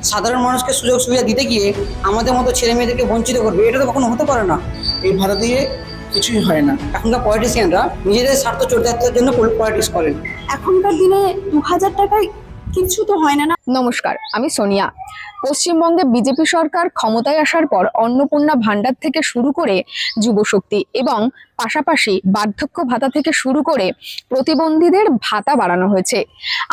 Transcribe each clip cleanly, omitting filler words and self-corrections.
সাধারণ মানুষকে সুযোগ সুবিধা দিতে গিয়ে আমাদের মতো ছেলে মেয়েদেরকে বঞ্চিত করবে, এটা তো কখনো হতে পারে না। এই ভাতা দিয়ে কিছুই হয় না। এখনকার পলিটিশিয়ানরা নিজেদের স্বার্থ চরিতার্থের জন্য পলিটিক্স করেন। এখনকার দিনে 2000 টাকায় কিছু তো হয় না। নমস্কার, আমি সোনিয়া। পশ্চিমবঙ্গে বিজেপি সরকার ক্ষমতায় আসার পর অন্নপূর্ণা ভান্ডার থেকে শুরু করে যুবশক্তি এবং পাশাপাশি বার্ধক্য ভাতা থেকে শুরু করে প্রতিবন্ধীদের ভাতা বাড়ানো হয়েছে।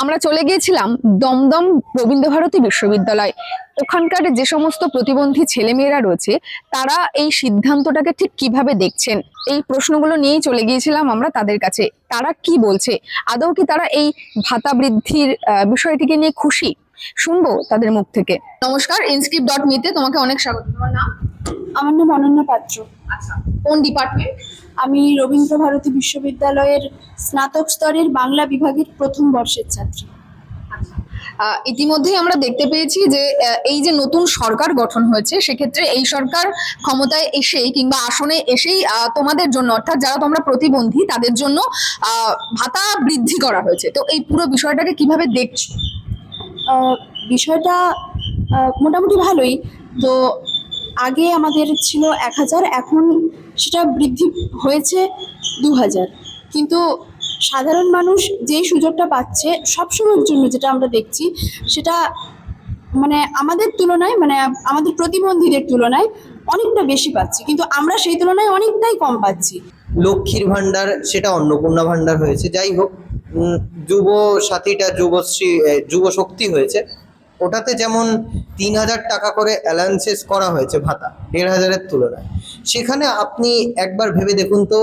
আমরা চলে গিয়েছিলাম দমদম রবীন্দ্রভারতী বিশ্ববিদ্যালয়। ওখানকার যে সমস্ত প্রতিবন্ধী ছেলেমেয়েরা রয়েছে তারা এই সিদ্ধান্তটাকে ঠিক কিভাবে দেখছেন, এই প্রশ্নগুলো নিয়েই চলে গিয়েছিলাম আমরা তাদের কাছে। তারা কি বলছে, আদৌ কি তারা এই ভাতা বৃদ্ধির বিষয়টিকে নিয়ে খুশি? শুনবো তাদের মুখ থেকে। নমস্কার, inscript.me তে তোমাকে অনেক স্বাগত। তোমার নাম? আমার নাম অনন্যা পাত্র। আচ্ছা, কোন ডিপার্টমেন্ট? আমি রবীন্দ্রভারতী বিশ্ববিদ্যালয়ের স্নাতক স্তরের বাংলা বিভাগের প্রথম বর্ষের ছাত্রী। ইতিমধ্যেই আমরা দেখতে পেয়েছি যে এই যে নতুন সরকার গঠন হয়েছে, সেক্ষেত্রে এই সরকার ক্ষমতায় এসেই কিংবা আসনে এসেই তোমাদের জন্য, অর্থাৎ যারা তোমরা প্রতিবন্ধী তাদের জন্য ভাতা বৃদ্ধি করা হয়েছে। তো এই পুরো বিষয়টাকে কিভাবে দেখছো? বিষয়টা মোটামুটি ভালোই। তো আগে আমাদের ছিল 1000, এখন সেটা বৃদ্ধি হয়েছে 2000। কিন্তু সাধারণ মানুষ যেই সুযোগটা পাচ্ছে সবসময়ের জন্য, যেটা আমরা দেখছি সেটা মানে আমাদের তুলনায়, মানে আমাদের প্রতিবন্ধীদের তুলনায় অনেকটা বেশি পাচ্ছি, কিন্তু আমরা সেই তুলনায় অনেকটাই কম পাচ্ছি। লক্ষ্মীর ভান্ডার সেটা অন্নপূর্ণা ভান্ডার হয়েছে, যাই হোক। যুব সাথীটা যুবশ্রী যুব শক্তি হয়েছে, ওটাতে যেমন 3000 টাকা করে অ্যালাউন্সেস করা হয়েছে ভাতা 1500-এর তুলনায়। সেখানে আপনি একবার ভেবে দেখুন তো,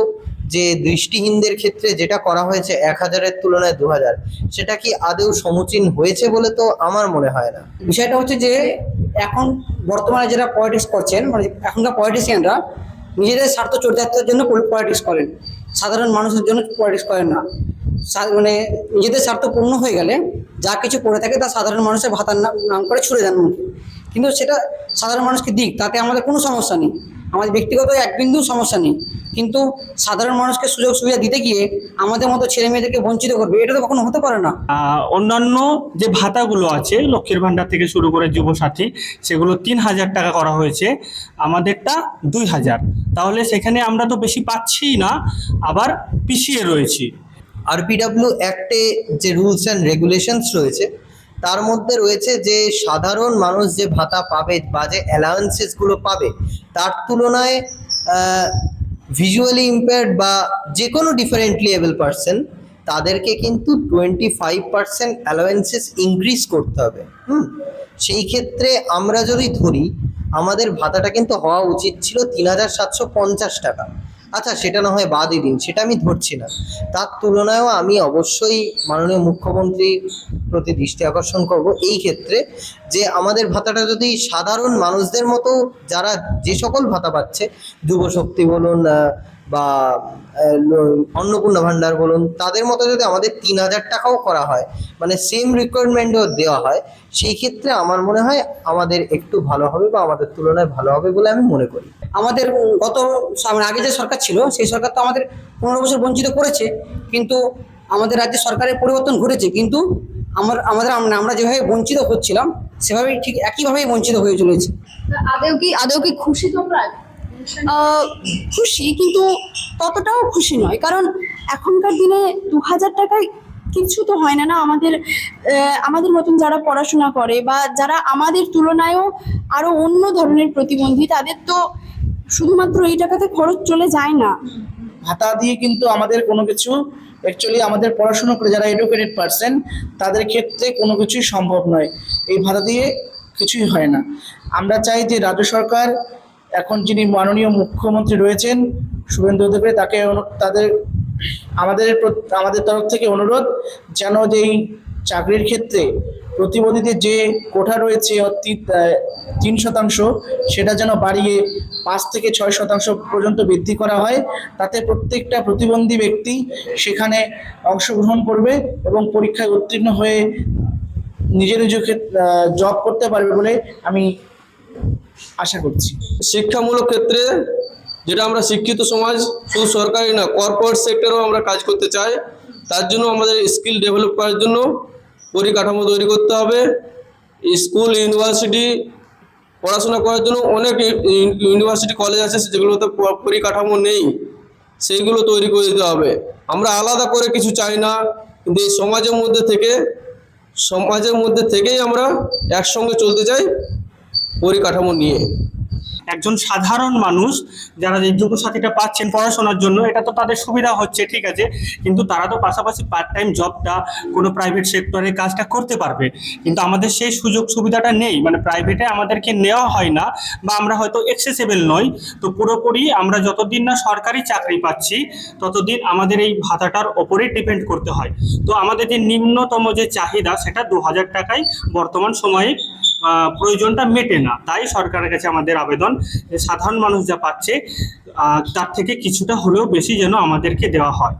যে দৃষ্টিহীনদের ক্ষেত্রে যেটা করা হয়েছে 1000-এর তুলনায় 2000, সেটা কি আদৌ সমুচীন হয়েছে বলে তো আমার মনে হয় না। বিষয়টা হচ্ছে যে এখন বর্তমানে যারা পলিটিক্স করছেন, মানে এখনকার পলিটিশিয়ানরা নিজেদের স্বার্থ চরিতার্থের জন্য পলিটিক্স করেন, সাধারণ মানুষের জন্য পলিটিক্স করেন না। মানে নিজেদের স্বার্থ পূর্ণ হয়ে গেলে যা কিছু পড়ে থাকে তা সাধারণ মানুষের ভাতার নাম করে ছুড়ে দেন মুখে। কিন্তু সেটা সাধারণ মানুষকে দিক, তাতে আমাদের কোনো সমস্যা নেই, আমাদের ব্যক্তিগত এক বিন্দু সমস্যা নেই। কিন্তু সাধারণ মানুষকে সুযোগ সুবিধা দিতে গিয়ে আমাদের মতো ছেলে মেয়েদেরকে বঞ্চিত করবে, এটা তো কখনো হতে পারে না। অন্যান্য যে ভাতাগুলো আছে, লক্ষ্মীর ভান্ডার থেকে শুরু করে যুবসাথী, সেগুলো 3000 টাকা করা হয়েছে, আমাদেরটা 2000। তাহলে সেখানে আমরা তো বেশি পাচ্ছি না, আবার পিছিয়ে রয়েছি। আরপিডব্লিউ অ্যাক্টে যে রুলস অ্যান্ড রেগুলেশনস রয়েছে, তার মধ্যে রয়েছে যে সাধারণ মানুষ যে ভাতা পাবে বা যে অ্যালাউন্সেসগুলো পাবে, তার তুলনায় ভিজুয়ালি ইম্পেয়ার্ড বা যে কোনো ডিফারেন্টলি এবল পার্সন, তাদেরকে কিন্তু 25% অ্যালাউন্সেস ইনক্রিজ করতে হবে। সেই ক্ষেত্রে আমরা যদি ধরি, আমাদের ভাতাটা কিন্তু হওয়া উচিত ছিল 3750 টাকা। আচ্ছা, সেটা না হয় বাদই দিন, সেটা আমি ধরছি না। তার তুলনায়ও আমি অবশ্যই মাননীয় মুখ্যমন্ত্রীর প্রতি দৃষ্টি আকর্ষণ করব এই ক্ষেত্রে, যে আমাদের ভাতাটা যদি সাধারণ মানুষদের মতো যারা যে সকল ভাতা পাচ্ছে, যুবশক্তি বলুন বা অন্নপূর্ণা ভান্ডার বলুন, তাদের মতো যদি আমাদের 3000 টাকাও করা হয়, মানে সেম রিকোয়ারমেন্টও দেওয়া হয়, সেই ক্ষেত্রে আমার মনে হয় আমাদের একটু ভালো হবে বা আমাদের তুলনায় ভালো হবে বলে আমি মনে করি। আমাদের মানে আগে যে সরকার ছিল সেই সরকার তো আমাদের 15 বছর বঞ্চিত করেছে, কিন্তু আমাদের রাজ্যে সরকারের পরিবর্তন ঘটেছে, কিন্তু আমরা যেভাবে বঞ্চিত হচ্ছিলাম সেভাবেই ঠিক একইভাবেই বঞ্চিত হয়ে চলেছে। আদৌ কি খুশি তোমরা? খুশি, কিন্তু ততটাও খুশি নয়, কারণ এখনকার দিনে 2000 টাকায় কিছু তো হয় না। আমাদের মতন যারা পড়াশোনা করে বা যারা আমাদের তুলনায়ও আরো অন্য ধরনের প্রতিবন্ধী, তাদের তো শুধুমাত্র এই টাকাতে খরচ চলে যায় না। ভাতা দিয়ে কিন্তু আমাদের কোনো কিছু, অ্যাকচুয়ালি আমাদের পড়াশোনা করে যারা এডুকেটেড পার্সন, তাদের ক্ষেত্রে কোনো কিছুই সম্ভব নয়। এই ভাতা দিয়ে কিছুই হয় না। আমরা চাই যে রাজ্য সরকার, এখন যিনি মাননীয় মুখ্যমন্ত্রী রয়েছেন শুভেন্দু অধিকারী, আমাদের তরফ থেকে অনুরোধ, যেন যেই চাকরির ক্ষেত্রে প্রতিবন্ধীদের যে কোঠা রয়েছে 3%, সেটা যেন বাড়িয়ে 5 থেকে 6% পর্যন্ত বৃদ্ধি করা হয়। তাতে প্রত্যেকটা প্রতিবন্ধী ব্যক্তি সেখানে অংশগ্রহণ করবে এবং পরীক্ষায় উত্তীর্ণ হয়ে নিজেকে জব করতে পারবে বলে আমি আশা করছি। শিক্ষামূলক ক্ষেত্রে, যেটা আমরা শিক্ষিত সমাজ, শুধু সরকারি না কর্পোরেট সেক্টরেও আমরা কাজ করতে চাই, তার জন্য আমাদের স্কিল ডেভেলপ করার জন্য পরিকাঠামো তৈরি করতে হবে স্কুল ইউনিভার্সিটি পড়াশোনা করার জন্য অনেক ইউনিভার্সিটি কলেজ আছে যেগুলোতে পরিকাঠামো নেই, সেইগুলো তৈরি করে দিতে হবে। আমরা আলাদা করে কিছু চাই না, কিন্তু এই সমাজের মধ্যে থেকেই আমরা একসঙ্গে চলতে চাই পরিকাঠামো নিয়ে। একজন সাধারণ মানুষ যারা এই যুবসাথীটা পাচ্ছেন পড়াশোনার জন্য, এটা তো তাদের সুবিধা হচ্ছে, ঠিক আছে, কিন্তু তারা তো পাশাপাশি পার্ট টাইম জবটা কোনো প্রাইভেট সেক্টরে কাজটা করতে পারবে, কিন্তু আমাদের সেই সুযোগ সুবিধাটা নেই। মানে প্রাইভেটে আমাদেরকে নেওয়া হয় না, বা আমরা হয়তো অ্যাক্সেসেবল নই। তো পুরোপুরি আমরা যতদিন না সরকারি চাকরি পাচ্ছি ততদিন আমাদের এই ভাতাটার ওপরেই ডিপেন্ড করতে হয়। তো আমাদের যে নিম্নতম যে চাহিদা সেটা 2000 টাকায় বর্তমান সময়ে প্রয়োজনটা মেটে না। তাই সরকারের কাছে আমাদের আবেদন যে সাধারণ মানুষ যা পাচ্ছে তার থেকে কিছুটা হলেও বেশি যেন আমাদেরকে দেওয়া হয়।